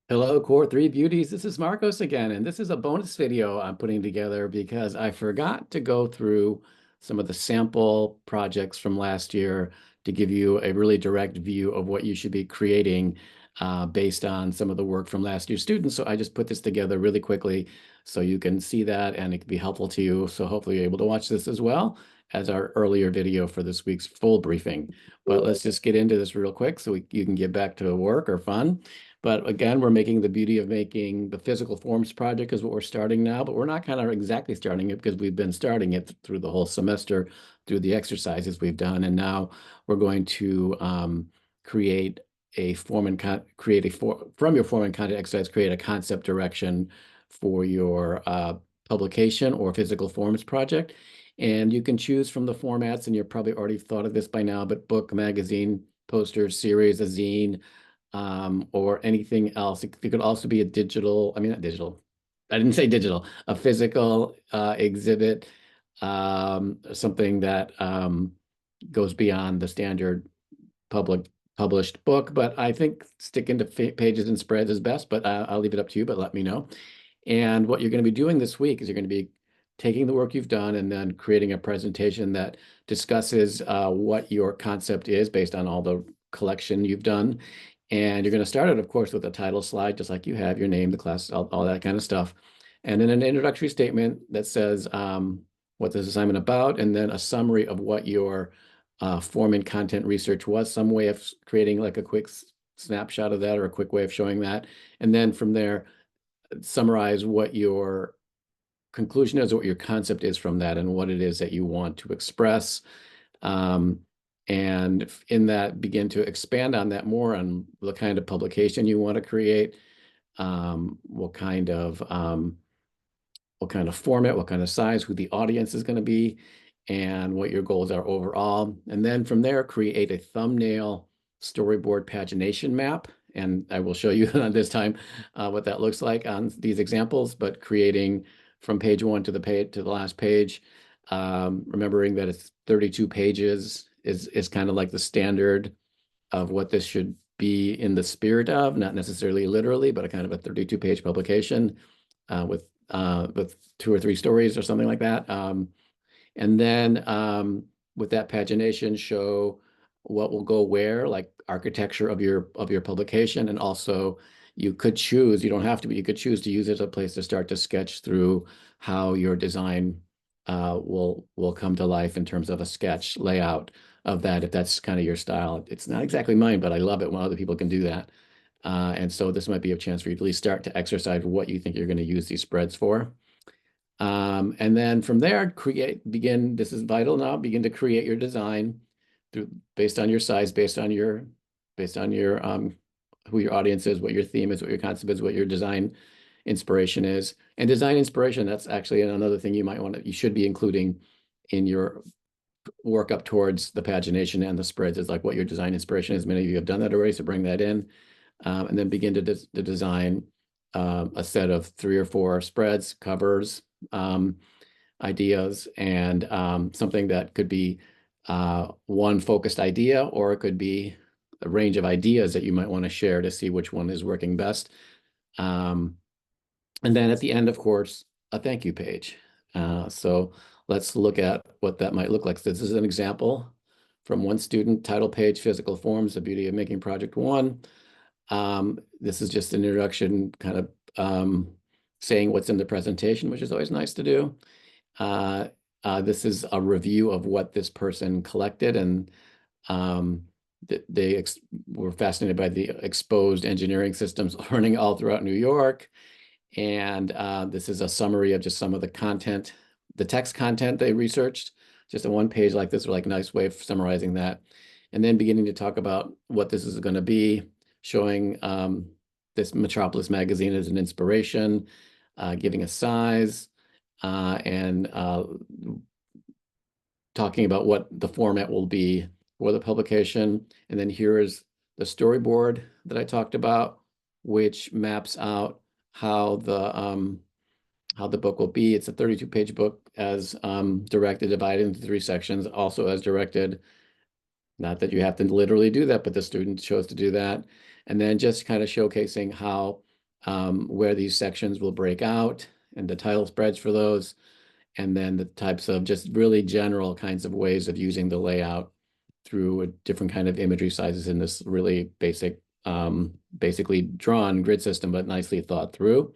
Hello, Core 3 Beauties. This is Marcos again, and this is a bonus video I'm putting together because I forgot to go through some of the sample projects from last year to give you a really direct view of what you should be creating based on some of the work from last year's students. So I just put this together really quickly so you can see that and it can be helpful to you. So hopefully you're able to watch this as well as our earlier video for this week's full briefing. But let's just get into this real quick so you can get back to work or fun. But again, we're making the beauty of making the physical forms project is what we're starting now, but we're not kind of exactly starting it because we've been starting it through the whole semester through the exercises we've done. And now we're going to create a form and from your form and content exercise, create a concept direction for your publication or physical forms project. And you can choose from the formats, and you've probably already thought of this by now, but book, magazine, poster, series, a zine, or anything else. It could also be a digital, I mean, not digital, I didn't say digital, a physical exhibit, something that goes beyond the standard public published book. But I think sticking to pages and spreads is best, but I'll leave it up to you, but let me know. And what you're going to be doing this week is you're going to be taking the work you've done and then creating a presentation that discusses what your concept is based on all the collection you've done. And you're going to start it, of course, with a title slide, just like you have your name, the class, all that kind of stuff. And then an introductory statement that says what this assignment about, and then a summary of what your form and content research was, some way of creating like a quick snapshot of that or a quick way of showing that. And then from there, summarize what your conclusion is, what your concept is from that, and what it is that you want to express. And in that, begin to expand on that more on the kind of publication you want to create, what kind of format, what kind of size, who the audience is going to be, and what your goals are overall. And then from there, create a thumbnail storyboard pagination map. And I will show you this time what that looks like on these examples, but creating from page one to the last page, remembering that it's 32 pages is kind of like the standard of what this should be in the spirit of, not necessarily literally, but a kind of a 32-page publication with 2 or 3 stories or something like that. And then with that pagination, show what will go where, like architecture of your publication. And also you could choose, you don't have to, but you could choose to use it as a place to start to sketch through how your design will come to life in terms of a sketch layout of that, if that's kind of your style. It's not exactly mine, but I love it when other people can do that. And so this might be a chance for you to at least start to exercise what you think you're going to use these spreads for. And then from there, begin, this is vital now, begin to create your design based on your size, based on your who your audience is, what your theme is, what your concept is, what your design inspiration is. And design inspiration, that's actually another thing you should be including in your work up towards the pagination and the spreads, is like what your design inspiration is. Many of you have done that already, so bring that in. And then begin to design a set of 3 or 4 spreads, covers, ideas, and something that could be one focused idea, or it could be a range of ideas that you might want to share to see which one is working best. And then at the end, of course, a thank you page. So let's look at what that might look like. So this is an example from one student, title page, physical forms, the beauty of making project one. This is just an introduction, kind of saying what's in the presentation, which is always nice to do. This is a review of what this person collected, and they were fascinated by the exposed engineering systems learning all throughout New York. And this is a summary of just some of the content, the text content they researched, just a one page like this, or like a nice way of summarizing that. And then beginning to talk about what this is going to be, showing this Metropolis magazine as an inspiration, giving a size, and talking about what the format will be for the publication. And then here is the storyboard that I talked about, which maps out how the book will be. It's a 32-page book as directed, divided into 3 sections, also as directed. Not that you have to literally do that, but the student chose to do that. And then just kind of showcasing how where these sections will break out and the title spreads for those, and then the types of just really general kinds of ways of using the layout through a different kind of imagery sizes in this really basic, basically drawn grid system, but nicely thought through.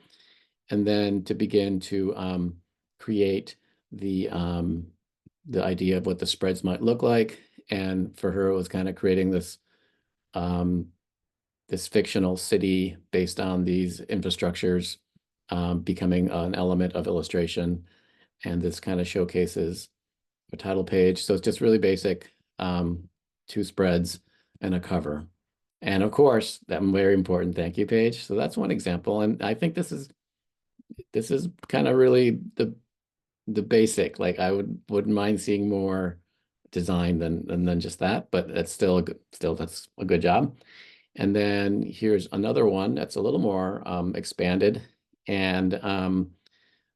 And then to begin to create the idea of what the spreads might look like. And for her, it was kind of creating um, this fictional city based on these infrastructures becoming an element of illustration. And this kind of showcases a title page. So it's just really basic, two spreads and a cover. And of course, that very important thank you page. So that's one example. And I think this is kind of really the basic. Like I wouldn't mind seeing more design than just that, but that's still that's a good job. And then here's another one that's a little more expanded. And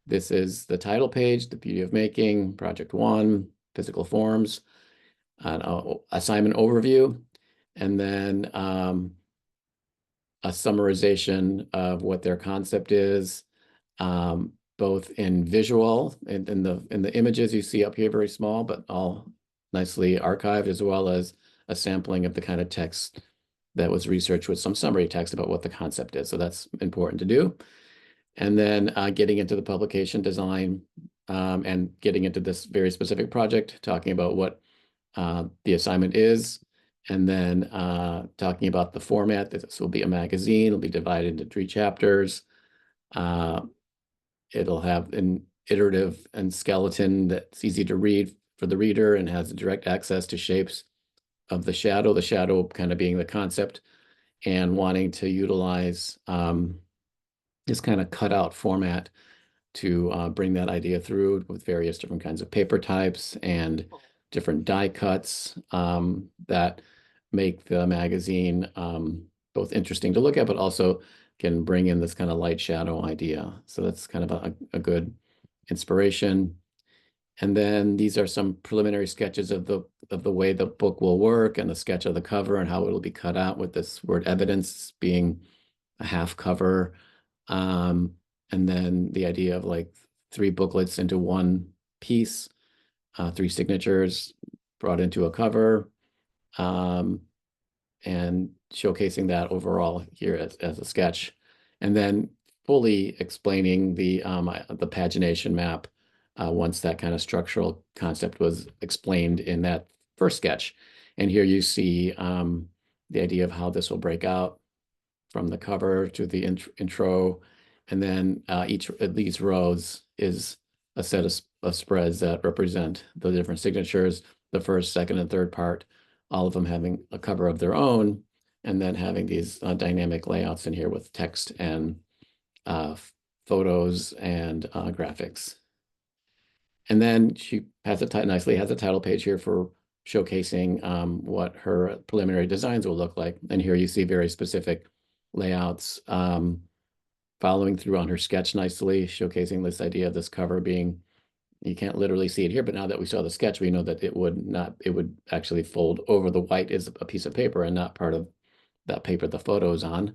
this is the title page, The Beauty of Making, Project One, Physical Forms, an assignment overview, and then a summarization of what their concept is, both in visual and in the images you see up here, very small, but all nicely archived, as well as a sampling of the kind of text that was researched with some summary text about what the concept is. So that's important to do. And then getting into the publication design and getting into this very specific project, talking about what the assignment is, and then talking about the format. This will be a magazine. It'll be divided into 3 chapters. It'll have an iterative and skeleton that's easy to read for the reader and has direct access to shapes of the shadow kind of being the concept, and wanting to utilize this kind of cutout format to bring that idea through with various different kinds of paper types and different die cuts that make the magazine both interesting to look at, but also can bring in this kind of light shadow idea. So that's kind of a good inspiration. And then these are some preliminary sketches of the way the book will work, and the sketch of the cover and how it'll be cut out, with this word evidence being a half cover. And then the idea of like 3 booklets into one piece, 3 signatures brought into a cover, and showcasing that overall here as a sketch. And then fully explaining the pagination map once that kind of structural concept was explained in that first sketch. And here you see the idea of how this will break out from the cover to the intro. And then each of these rows is a set of spreads that represent the different signatures, the first, second, and third part, all of them having a cover of their own, and then having these dynamic layouts in here with text and photos and graphics. And then she has nicely has a title page here for showcasing what her preliminary designs will look like. And here you see very specific layouts following through on her sketch nicely, showcasing this idea of this cover being, you can't literally see it here, but now that we saw the sketch, we know that it would actually fold over. The white is a piece of paper and not part of that paper the photo is on,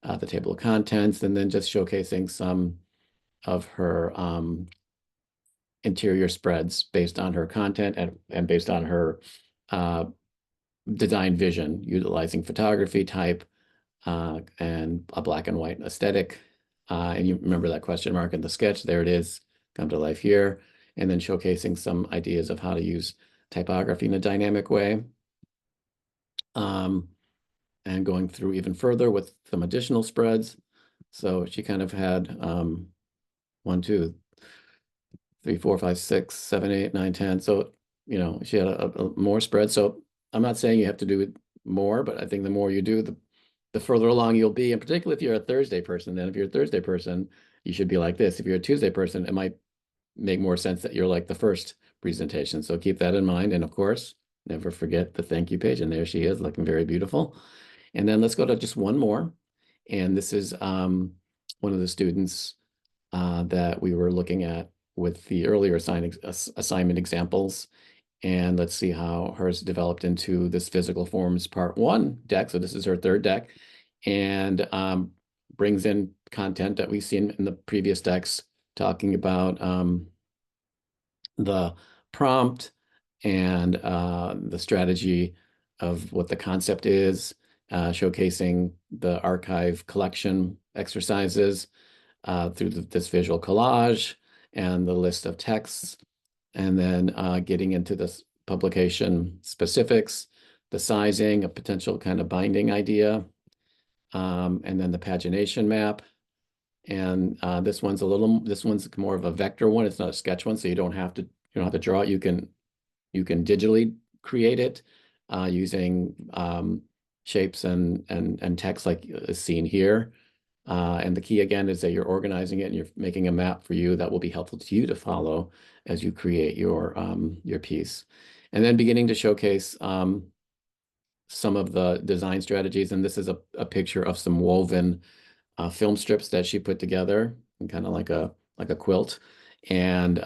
the table of contents, and then just showcasing some of her interior spreads based on her content and based on her design vision, utilizing photography type and a black and white aesthetic. And you remember that question mark in the sketch, there it is, come to life here. And then showcasing some ideas of how to use typography in a dynamic way. And going through even further with some additional spreads. So she kind of had 1, 2, 3, 4, 5, 6, 7, 8, 9, 10. So, you know, she had a more spread. So I'm not saying you have to do it more, but I think the more you do, the further along you'll be. And particularly if you're a Thursday person, then if you're a Thursday person, you should be like this. If you're a Tuesday person, it might make more sense that you're like the first presentation. So keep that in mind. And of course, never forget the thank you page. And there she is, looking very beautiful. And then let's go to just one more. And this is one of the students that we were looking at with the earlier assignment examples. And let's see how hers developed into this physical forms part 1 deck. So this is her 3rd deck. And brings in content that we've seen in the previous decks, talking about the prompt and the strategy of what the concept is, showcasing the archive collection exercises through this visual collage and the list of texts, and then getting into this publication specifics, the sizing, a potential kind of binding idea, and then the pagination map. And this one's more of a vector one. It's not a sketch one, so you don't have to draw it. You can digitally create it using shapes and text like is seen here. And the key again is that you're organizing it and you're making a map for you that will be helpful to you to follow as you create your piece. And then beginning to showcase some of the design strategies. And this is a picture of some woven film strips that she put together, and kind of like a quilt, and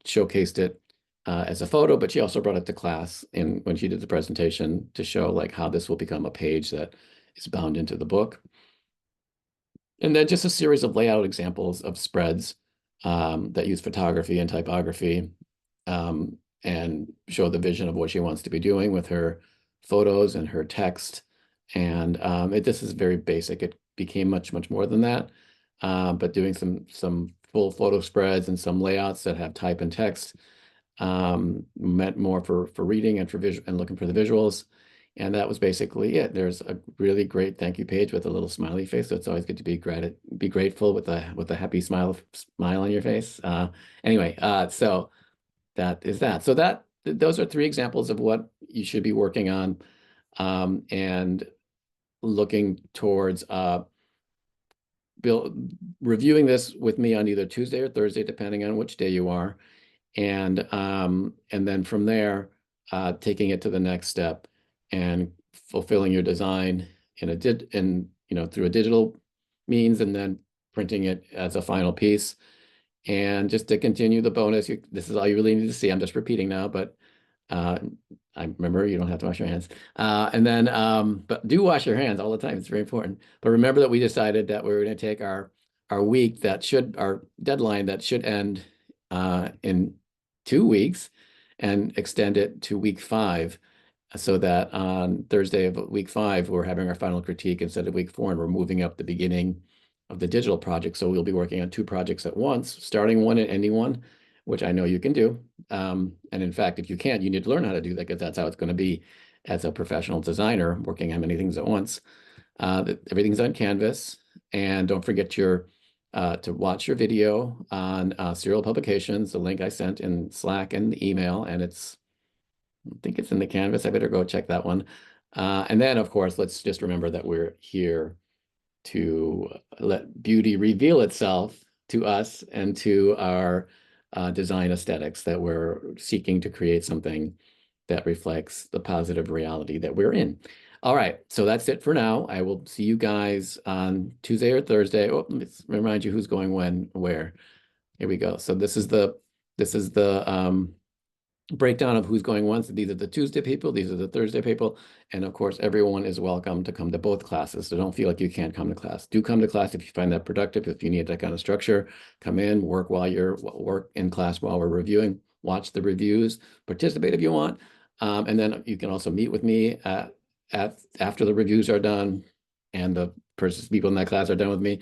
showcased it as a photo. But she also brought it to class when she did the presentation to show like how this will become a page that is bound into the book. And then just a series of layout examples of spreads that use photography and typography, and show the vision of what she wants to be doing with her photos and her text. And this is very basic. It became much more than that, but doing some full photo spreads and some layouts that have type and text, meant more for reading and for visual and looking for the visuals. And that was basically it. There's a really great thank you page with a little smiley face. So it's always good to be grateful with a happy smile on your face. Anyway, so that is that. So those are 3 examples of what you should be working on, and looking towards reviewing this with me on either Tuesday or Thursday, depending on which day you are, and then from there, taking it to the next step and fulfilling your design through a digital means, and then printing it as a final piece. And just to continue the bonus, this is all you really need to see. I'm just repeating now, but I remember you don't have to wash your hands. But do wash your hands all the time. It's very important. But remember that we decided that we were going to take our deadline that should end in 2 weeks, and extend it to week 5, so that on Thursday of week 5, we're having our final critique instead of week 4, and we're moving up the beginning of the digital project. So we'll be working on 2 projects at once, starting one and ending one, which I know you can do. And in fact, if you can't, you need to learn how to do that, because that's how it's going to be as a professional designer working on many things at once. Everything's on Canvas, and don't forget to watch your video on serial publications, the link I sent in Slack and the email, and I think it's in the Canvas. I better go check that one. And then, of course, let's just remember that we're here to let beauty reveal itself to us and to our design aesthetics, that we're seeking to create something that reflects the positive reality that we're in. All right, so that's it for now. I will see you guys on Tuesday or Thursday. Oh, let me remind you who's going when, where. Here we go. So this is the breakdown of who's going once. These are the Tuesday people, these are the Thursday people, and of course everyone is welcome to come to both classes. So don't feel like you can't come to class. Do come to class if you find that productive. If you need that kind of structure, come in, work in class while we're reviewing, watch the reviews, participate if you want, and then you can also meet with me after the reviews are done and the people in that class are done with me.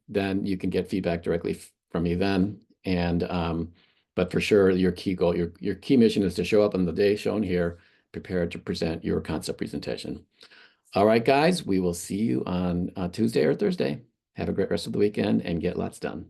Then you can get feedback directly from me then. And but for sure, your key goal, your key mission is to show up on the day shown here, prepared to present your concept presentation. All right, guys, we will see you on Tuesday or Thursday. Have a great rest of the weekend and get lots done.